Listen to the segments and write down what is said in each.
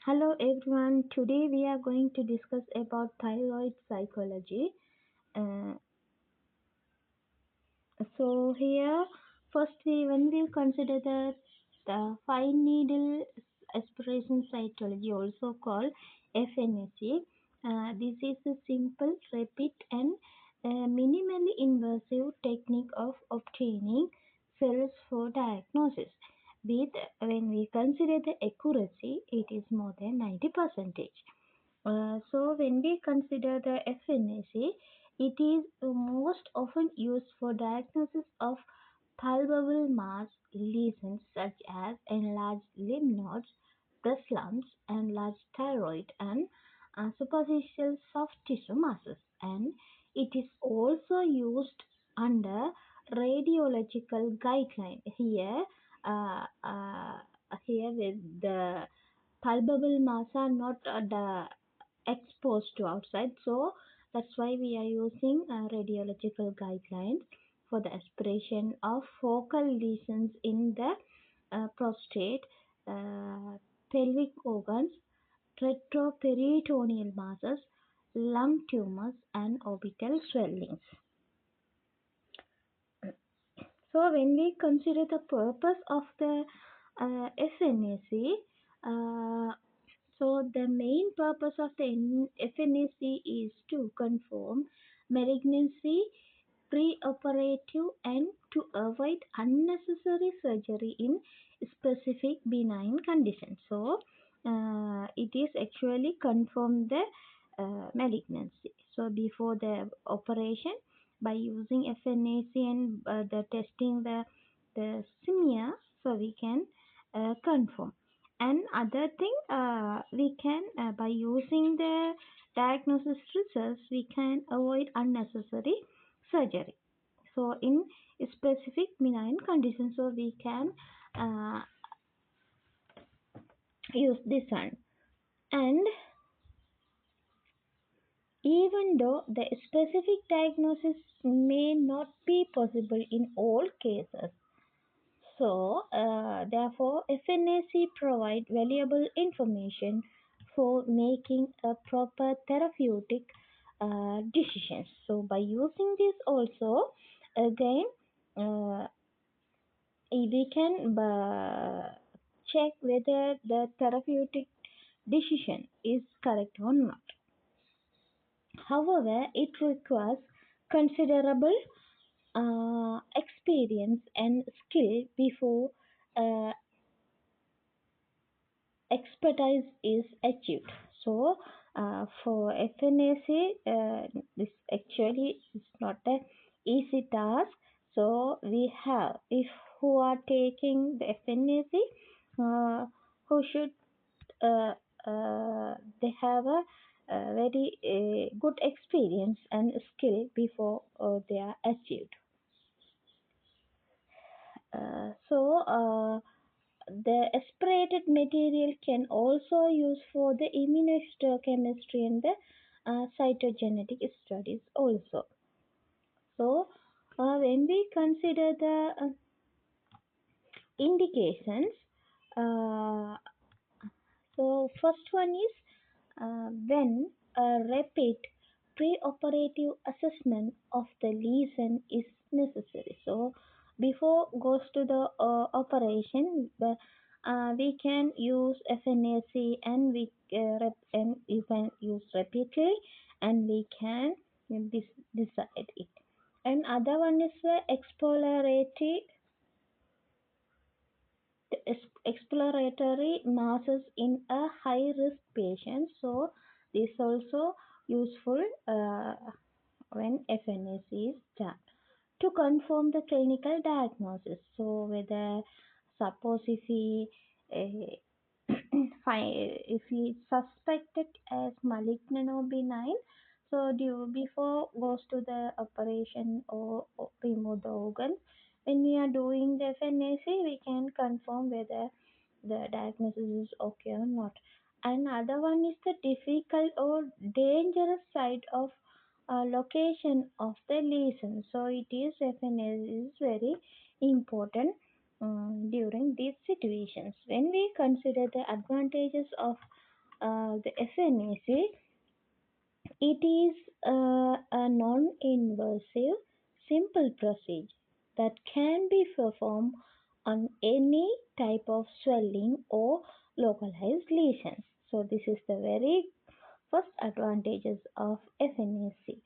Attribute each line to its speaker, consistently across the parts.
Speaker 1: Hello everyone. Today we are going to discuss about thyroid psychology. Uh, so here, first when we consider the fine needle aspiration cytology, also called FNAC. This is a simple, rapid, and minimally invasive technique of obtaining cells for diagnosis. With when we consider the accuracy, it is more than 90%. So when we consider the FNAC, it is most often used for diagnosis of palpable mass lesions such as enlarged lymph nodes, breast lumps, enlarged thyroid, and superficial soft tissue masses. And it is also used under radiological guideline. Here with the palpable mass are not exposed to outside, so that's why we are using radiological guidelines for the aspiration of focal lesions in the prostate, uh, pelvic organs, retroperitoneal masses, lung tumors, and orbital swellings. So when we consider the purpose of the FNAC, so the main purpose of the FNAC is to confirm malignancy preoperative and to avoid unnecessary surgery in specific benign conditions. So it is actually confirm the malignancy. So before the operation, by using FNAC and the testing the smear, so we can confirm. And other thing, we can by using the diagnosis results, we can avoid unnecessary surgery. So in specific benign conditions, so we can uh, use this one. And even though the specific diagnosis may not be possible in all cases, so therefore FNAC provide valuable information for making a proper therapeutic decisions. So by using this also, again, uh, we can check whether the therapeutic decision is correct or not. However, it requires considerable experience and skill before uh, expertise is achieved. So, for FNAC, this actually is not a easy task. So, we have if who are taking the FNAC, who should uh, they have a very good experience and skill before they are achieved. The aspirated material can also use for the immunohistochemistry and the cytogenetic studies also. So, when we consider the indications, uh, so first one is when a rapid preoperative assessment of the lesion is necessary. So before goes to the operation, we can use FNAC and and you can use rapidly and we can decide it. And other one is the exploratory masses in a high risk patient. So this also useful when FNAC is done to confirm the clinical diagnosis. So whether suppose if we if we suspected as malignant or benign, so due before goes to the operation or remove the organs, when we are doing the FNAC, we can confirm whether the diagnosis is okay or not. Another one is the difficult or dangerous side of location of the lesion. So it is FNAC is very important during these situations. When we consider the advantages of the FNAC, it is a non-invasive, simple procedure that can be performed on any type of swelling or localized lesions. So this is the very first advantages of FNAC.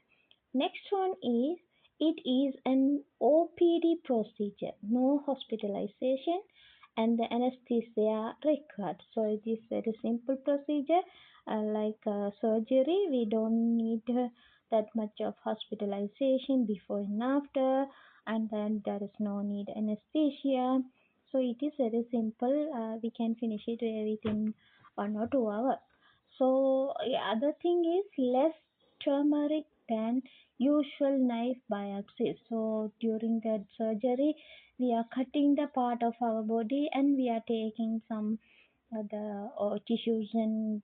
Speaker 1: Next one is it is an OPD procedure, no hospitalization and the anesthesia required. So it is very simple procedure, like surgery. We don't need that much of hospitalization before and after, and then there is no need anesthesia. So it is very simple. We can finish it within 1 or 2 hours. So other thing is less turmeric than usual knife biopsy. So during that surgery, we are cutting the part of our body and we are taking some the tissues and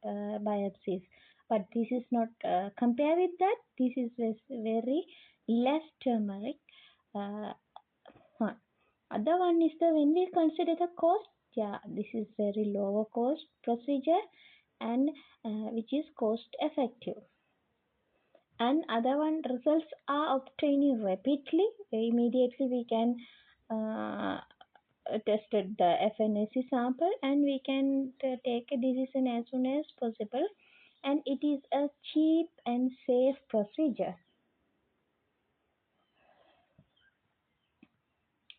Speaker 1: biopsies. But this is not compare with that. This is very less turmeric. Uh, huh. Other one is the when we consider the cost. Yeah, this is very lower cost procedure and which is cost effective. And other one results are obtained rapidly. Immediately we can tested the FNAC sample and we can take a decision as soon as possible, and it is a cheap and safe procedure.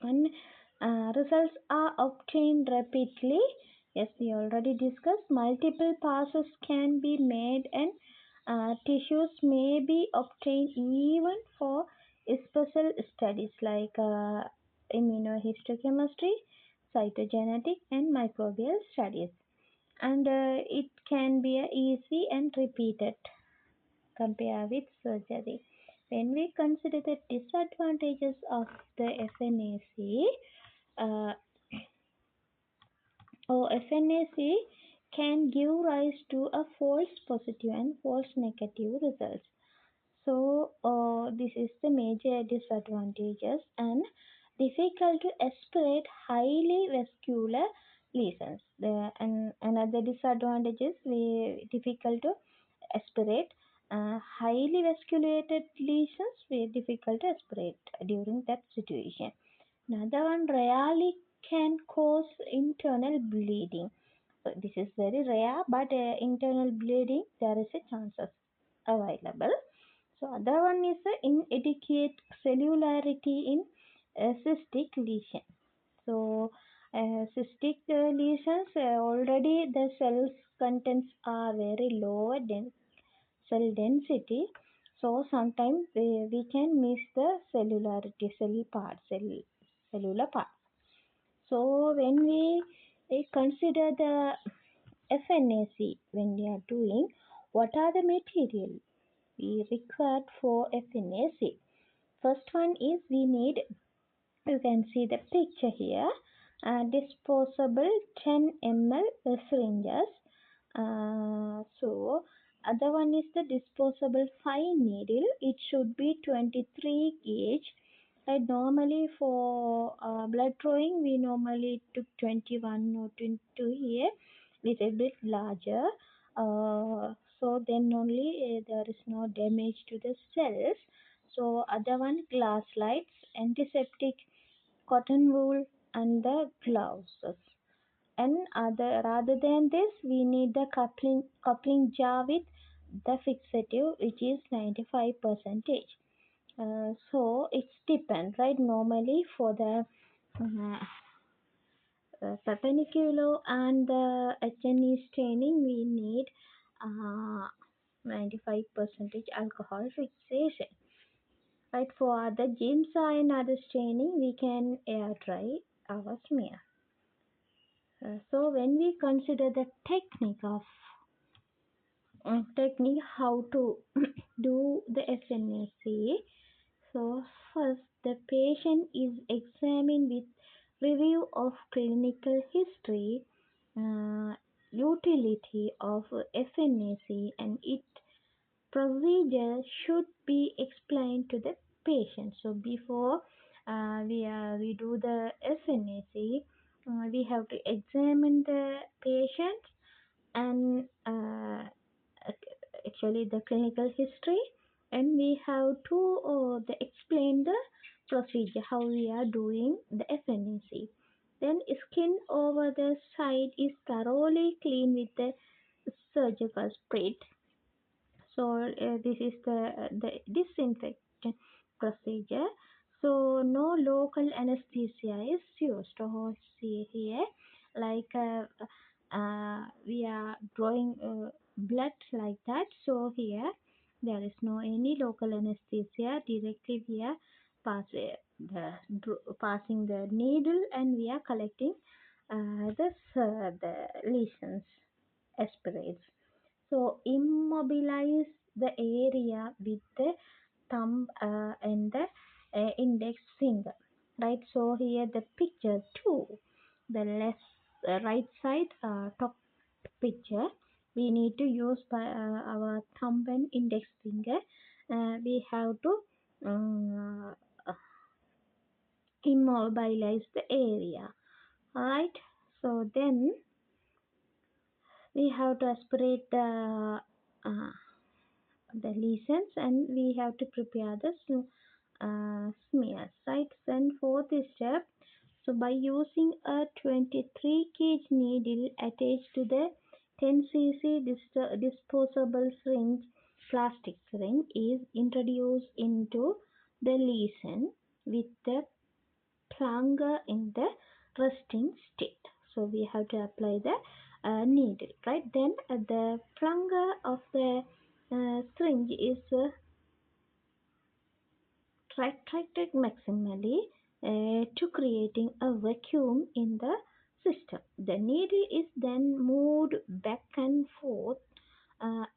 Speaker 1: And results are obtained rapidly. Yes, we already discussed. Multiple passes can be made, and tissues may be obtained even for special studies like immunohistochemistry, cytogenetic, and microbial studies. And it can be easy and repeated compare with surgery. When we consider the disadvantages of the FNAC, uh, or FNAC can give rise to a false positive and false negative results. So this is the major disadvantages and difficult to aspirate highly vascular lesions. And another disadvantage is difficult to aspirate highly vasculated lesions. Very difficult to aspirate during that situation. Another one rarely can cause internal bleeding. So this is very rare, but internal bleeding there is a chances available. So other one is inadequate cellularity in cystic lesion. So cystic lesions already the cells contents are very lower than cell density. So sometimes we can miss the cellularity cellular part. So when we consider the FNAC when we are doing, what are the material we required for FNAC? First one is we need, you can see the picture here, disposable 10 ml syringes. So other one is the disposable fine needle. It should be 23 gauge. Like normally for blood drawing, we normally took 21 or 22 here, little bit larger. So then only there is no damage to the cells. So other one glass lights, antiseptic, cotton wool, and the gloves. And other rather than this, we need the coupling jar with the fixative, which is 95 percentage. So it's depend, right? Normally for the perpendicular and the HNE staining, we need 95 percentage alcohol fixation. Right, for other giemsa and other staining, we can air dry our smear. So when we consider the technique how to do the FNAC, so first the patient is examined with review of clinical history, uh, utility of FNAC, and its procedure should be explained to the patient. So before we do the FNAC, we have to examine the patient and actually the clinical history, and we have to explain the procedure how we are doing the FNAC. Then skin over the side is thoroughly cleaned with the surgical spray. So this is the disinfection procedure. So no local anesthesia is used. So see here, like we are drawing blood like that. So here there is no any local anesthesia. Directly we are passing the needle, and we are collecting the lesions, aspirates. So immobilize the area with the thumb and the index finger. Right. So here the picture two, the left right side top picture. We need to use our thumb and index finger. We have to immobilize the area. Alright. So then we have to aspirate uh, the lesions, and we have to prepare the smears, right? And for this step, so by using a 23 kg needle attached to the 10 cc disposable syringe, plastic syringe is introduced into the lesion with the plunger in the resting state. So we have to apply the needle, right? Then the plunger of the syringe is retracted maximally to creating a vacuum in the system. The needle is then moved back and forth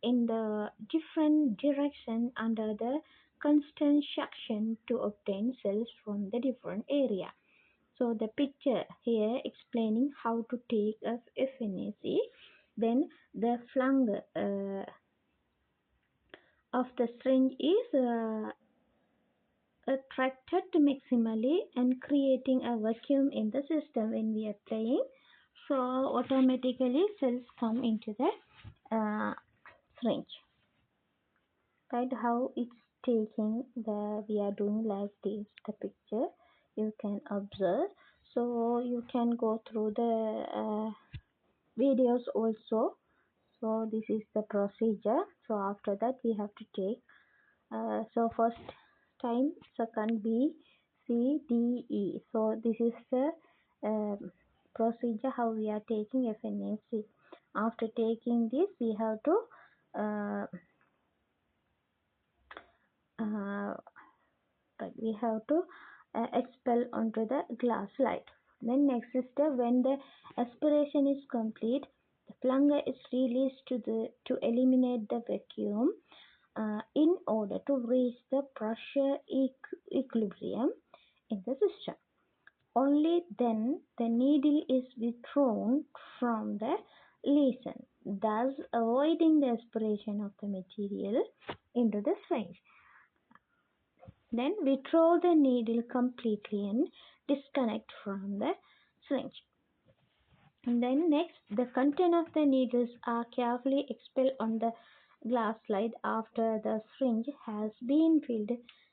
Speaker 1: in the different direction under the constant suction to obtain cells from the different area. So the picture here explaining how to take a FNAC. Then the flange of the syringe is attracted maximally and creating a vacuum in the system when we are playing. So automatically cells come into the syringe. Right, how it's taking the we are doing like this the picture you can observe. So you can go through the videos also. So this is the procedure. So after that we have to take so first time second B C D E. So this is the procedure how we are taking FNAC. After taking this we have to uh, uh, but we have to expel onto the glass slide. Then next step, when the aspiration is complete, the plunger is released to eliminate the vacuum in order to reach the pressure equilibrium in the system. Only then the needle is withdrawn from the lesion, thus avoiding the aspiration of the material into the syringe. Then withdraw the needle completely and disconnect from the syringe. And then next, the content of the needles are carefully expelled on the glass slide after the syringe has been filled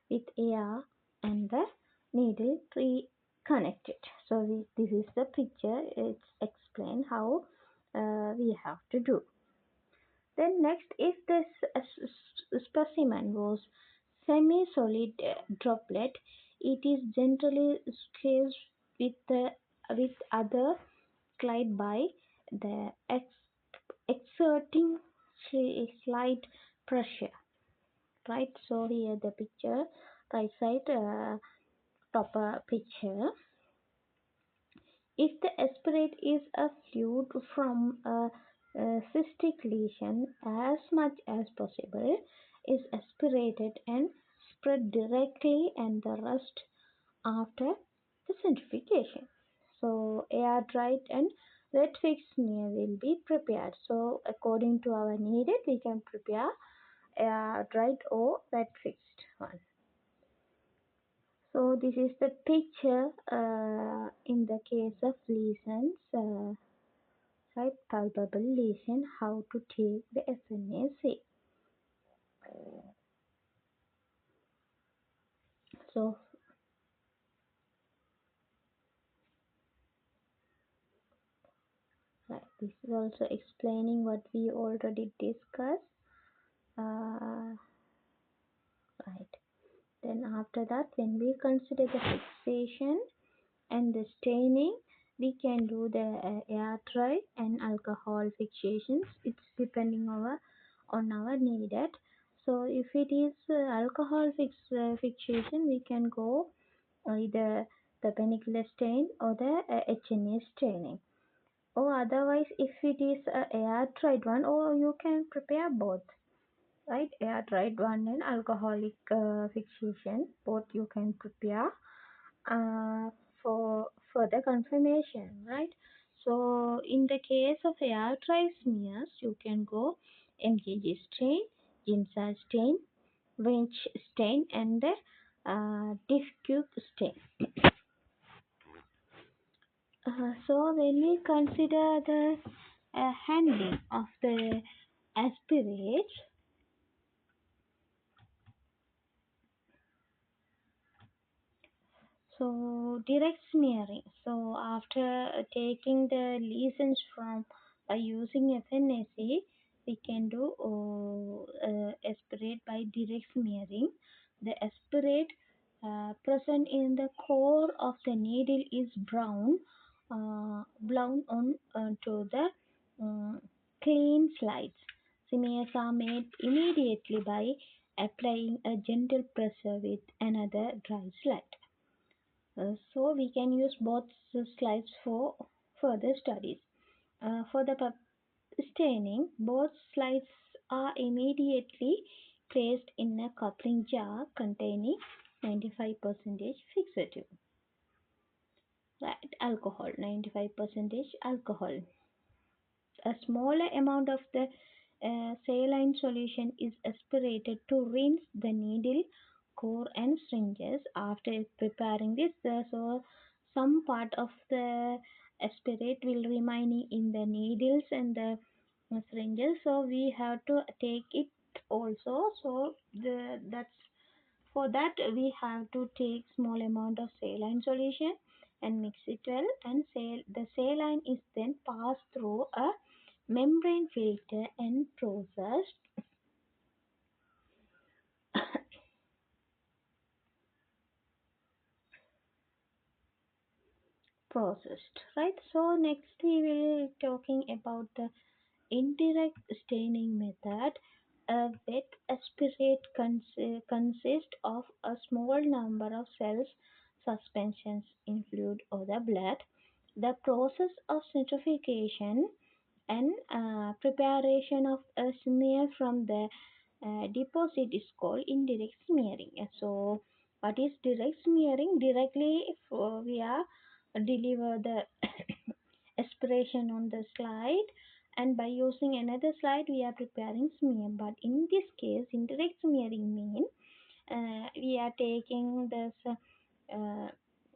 Speaker 1: with air and the needle reconnected. So this is the picture. It's explained how we have to do. Then next, if the specimen was semi-solid droplet, it is generally squeezed with other slide by the exerting slight pressure. Right. So here the picture, right side top picture. If the aspirate is a fluid from a cystic lesion, as much as possible is aspirated and spread directly and the rest after the centrifugation. So air dried and wet fixed smear will be prepared. So according to our needed, we can prepare air dried or wet fixed one. So this is the picture in the case of lesions. right? Palpable lesion, how to take the FNAC. So, right, this is also explaining what we already discussed. Right. Then after that, when we consider the fixation and the staining, we can do the air dry and alcohol fixations. It's depending on our needed. So if it is alcohol fixation, we can go either the penicular stain or the HNA staining. Or otherwise, if it is a air dried one, or you can prepare both, right? Air dried one and alcoholic fixation, both you can prepare uh, for further confirmation, right? So in the case of air dry smears, you can go MGG stain, ginseng stain, Winch stain, and the diffuse stain. So when we consider the handling of the aspirate, so direct smearing. So after taking the lesions from by using FNAC, we can do aspirate by direct smearing. The aspirate present in the core of the needle is brown, blown on to the um, clean slides. Smears are made immediately by applying a gentle pressure with another dry slide. So we can use both the slides for further studies. For the staining, both slides are immediately placed in a coupling jar containing 95% fixative, right? Alcohol, 95% alcohol. A smaller amount of the saline solution is aspirated to rinse the needle core and syringes. After preparing this, so some part of the aspirate will remain in the needles and the syringes. So we have to take it also. So that's for that we have to take small amount of saline solution and mix it well, and the saline is then passed through a membrane filter and processed, right? So next we will talking about the indirect staining method. A wet aspirate consists of a small number of cells suspensions in fluid or the blood. The process of centrifugation and preparation of a smear from the deposit is called indirect smearing. So, what is direct smearing? Directly, if we are deliver the aspiration on the slide, and by using another slide, we are preparing smear. But in this case, indirect smearing means we are taking this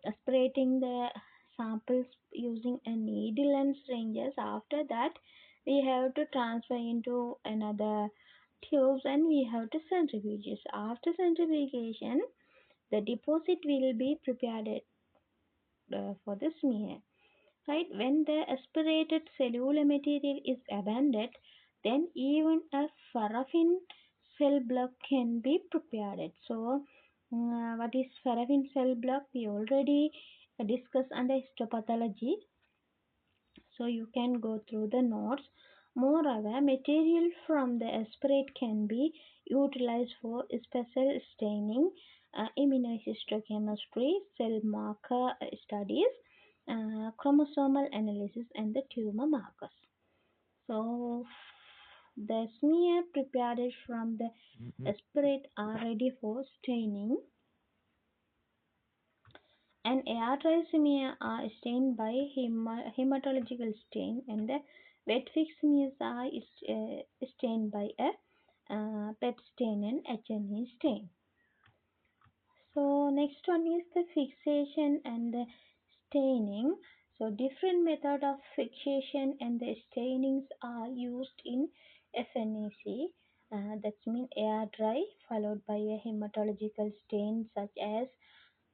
Speaker 1: aspirating the samples using a needle and syringes. After that, we have to transfer into another tubes and we have to centrifuges. After centrifugation, the deposit will be prepared for the smear. Right, when the aspirated cellular material is abandoned, then even a paraffin cell block can be prepared. So, what is paraffin cell block? We already discussed under histopathology, so you can go through the notes. Moreover, material from the aspirate can be utilized for special staining, immunohistochemistry, cell marker studies, chromosomal analysis, and the tumor markers. So, the smear prepared from the aspirate are ready for staining, and air-dry smear are stained by hematological stain, and the wet fix smears are stained by a PET stain and HNE stain. So next one is the fixation and the staining. So different method of fixation and the stainings are used in FNAC. That's mean air dry followed by a hematological stain such as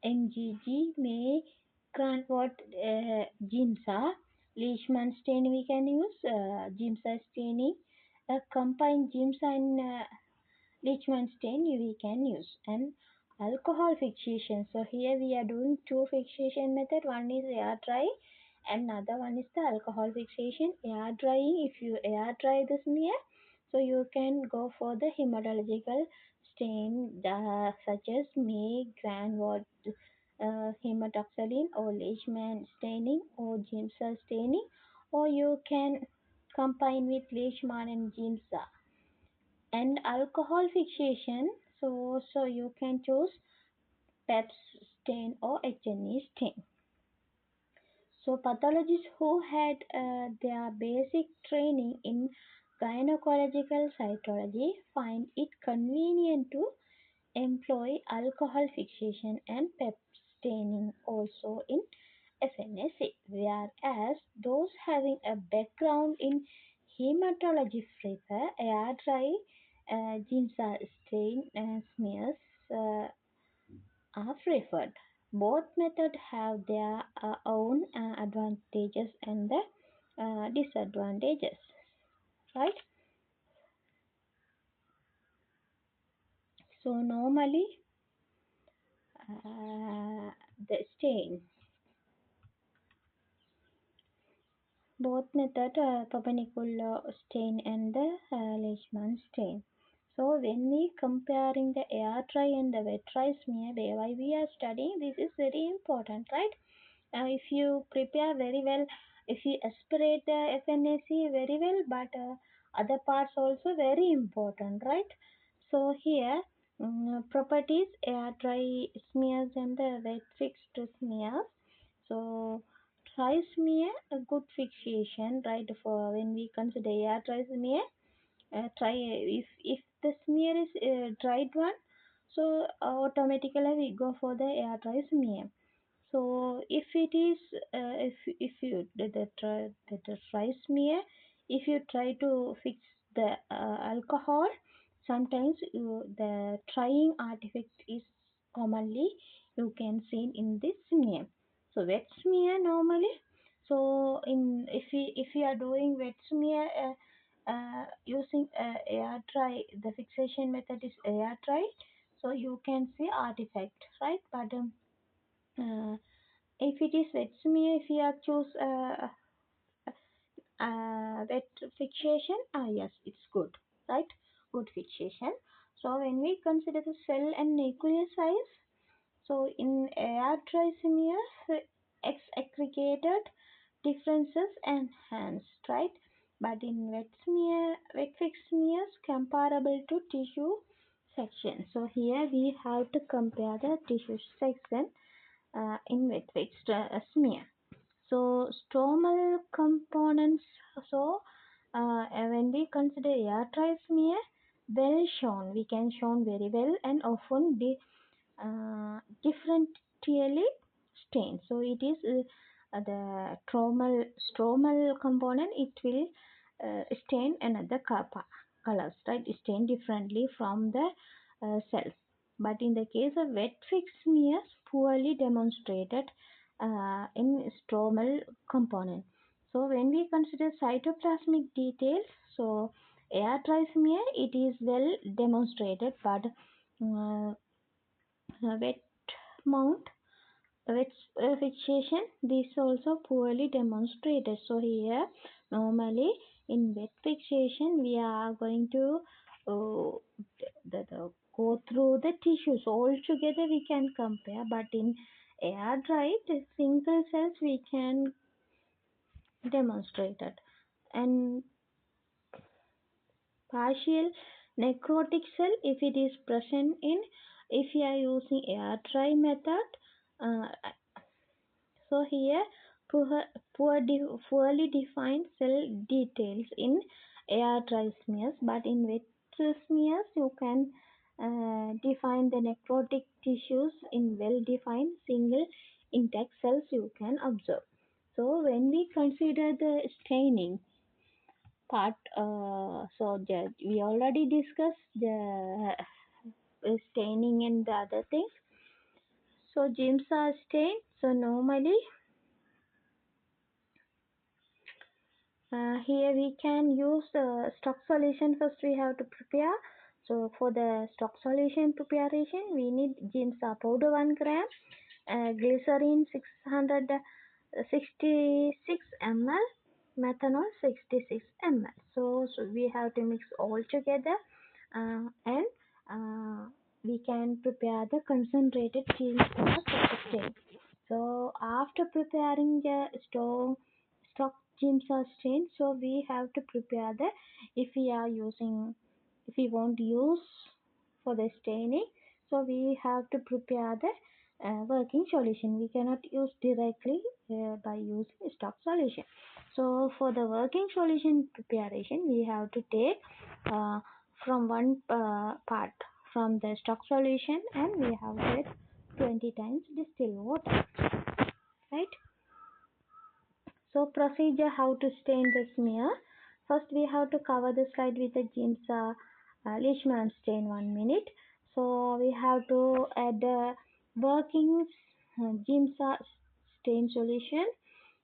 Speaker 1: MGG, May, Cranford, Ginza, Leishman stain we can use, Ginza staining, combined Ginza and Leachman stain we can use, and alcohol fixation. So here we are doing two fixation method. One is air dry and another one is the alcohol fixation. Air drying, if you air dry the smear, so you can go for the hematological stain such as May, Granwald, hematoxylin or Leishman staining or Giemsa staining, or you can combine with Leishman and Giemsa. And alcohol fixation, so you can choose PEPS stain or HNE stain. So pathologists who had their basic training in gynecological cytology find it convenient to employ alcohol fixation and PEP staining also in FNSA, whereas those having a background in hematology prefer air dry Giemsa stain smears are preferred. Both methods have their own advantages and the disadvantages, right? So normally the stain, both method Papanicolaou stain and the Leishman stain. So when we comparing the air dry and the wet dry smear, why we are studying this is very important, right? If you prepare very well, if you aspirate the FNAC very well, but other parts also very important, right? So here, properties air dry smears and the wet fixed smears. So dry smear a good fixation, right? For when we consider air dry smear, try if the smear is dried one, so automatically we go for the air dry smear. So if it is if you the dry smear, if you try to fix the alcohol, sometimes the drying artifact is commonly you can see in this smear. So wet smear normally. So in if you are doing wet smear using air dry, the fixation method is air dry. So you can see artifact, right? But uh, if it is wet smear, if you are choose wet fixation, yes, it's good, right? Good fixation. So when we consider the cell and nuclear size, so in air dry smears, X aggregated differences enhanced, right? But in wet fix smears comparable to tissue section. So here we have to compare the tissue section in wet fix smear. So stromal components. So when we consider air dry smear, well shown, we can shown very well and often differentially stained. So it is the stromal component. It will stain another colors, right? Stain differently from the cells. But in the case of wet fix smears, poorly demonstrated in stromal component. So when we consider cytoplasmic details, so air dry smear it is well demonstrated, but wet mount wet fixation this also poorly demonstrated. So here normally in wet fixation we are going to uh, go through the tissues all together we can compare, but in air dry the single cells we can demonstrate it. And partial necrotic cell if it is present in, if you are using air dry method, uh, so here poorly defined cell details in air dry smears, but in wet smears you can define the necrotic tissues in well defined single intact cells you can observe. So when we consider the staining part, we already discussed the staining and the other things. So gyms are stained. So normally here we can use the stock solution. First we have to prepare. So for the stock solution preparation, we need ginseng powder 1 gram, glycerin 666 ml, methanol 66 ml. So we have to mix all together, and we can prepare the concentrated ginseng stain. So after preparing the stock ginseng stain, so we have to prepare the, if we are using, if we want to use for the staining, so we have to prepare the working solution. We cannot use directly by using stock solution. So for the working solution preparation, we have to take uh, from one part from the stock solution, and we have to add 20 times distilled water, right? So procedure how to stain the smear. First we have to cover the slide with the ginseng Leishman stain 1 minute. So we have to add the working ginseng stain solution.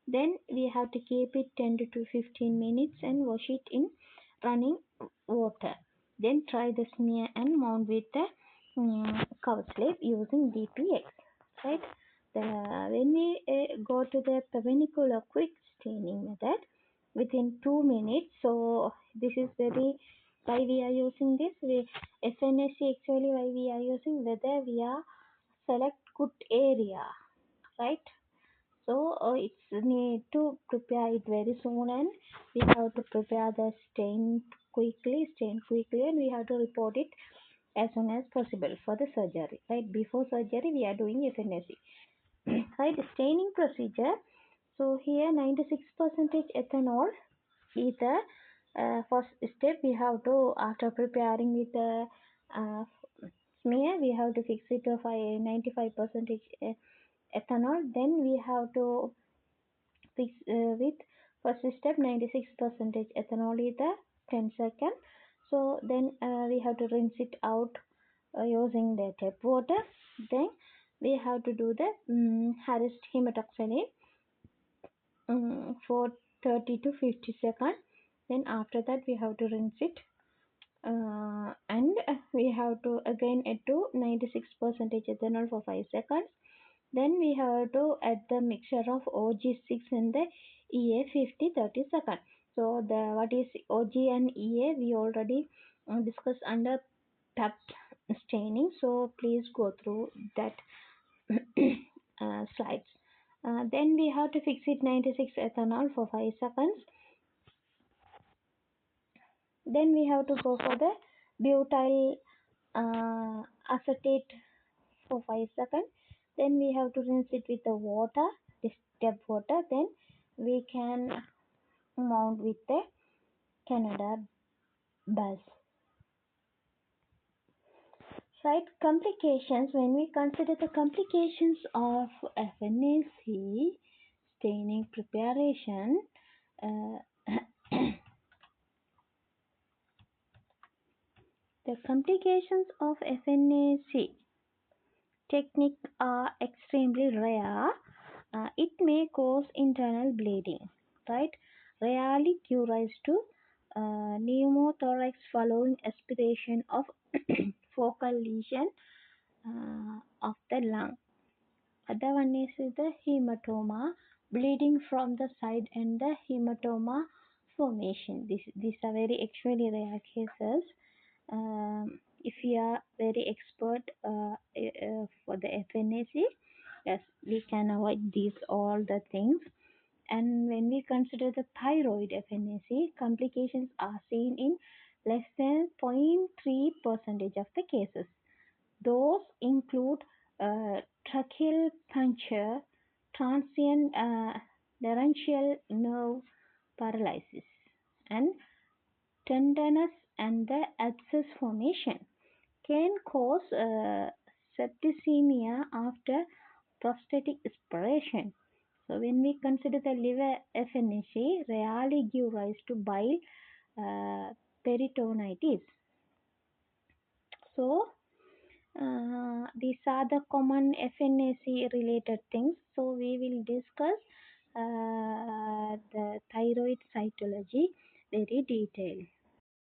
Speaker 1: Then we have to keep it 10 to 15 minutes and wash it in running water. Then try the smear and mount with the cover slip using DPX. Right? When we go to the perpendicular quick staining method within 2 minutes, so this is very, why we are using this. FNSC actually why we are using, whether we are select good area, right? So it's need to prepare it very soon, and we have to prepare the stain quickly, and we have to report it as soon as possible for the surgery. Right, before surgery we are doing FNSC. Right, staining procedure. So here 96% ethanol is the first step. We have to, after preparing with the uh, smear, we have to fix it of 95% ethanol. Then we have to fix with first step 96% ethanol is the 10 second. So then we have to rinse it out using the tap water. Then we have to do the harassed hematoxylin for 30 to 50 seconds. Then after that we have to rinse it, and we have to again add to 96% ethanol for 5 seconds. Then we have to add the mixture of OG6 and the EA50 30 seconds. So the what is OG and EA we already discussed under tap staining. So please go through that slides. Then we have to fix it 96 ethanol for 5 seconds. Then we have to go for the butyl acetate for 5 seconds. Then we have to rinse it with the water, this tap water. Then we can mount with the Canada bus. Right, complications. When we consider the complications of FNAC staining preparation, uh, the complications of FNAC technique are extremely rare. It may cause internal bleeding, right? Rarely give rise to pneumothorax following aspiration of focal lesion of the lung. Other one is the hematoma, bleeding from the side and the hematoma formation. These are very actually rare cases. If you are very expert for the FNAC, yes, we can avoid these all the things. And when we consider the thyroid FNAC, complications are seen in less than 0.3% of the cases. Those include tracheal puncture, transient laryngeal nerve paralysis, and tenderness, and the abscess formation can cause septicemia after prosthetic aspiration. So when we consider the liver FNSA, rarely give rise to bile peritonitis. So these are the common FNAC related things. So we will discuss the thyroid cytology very detailed.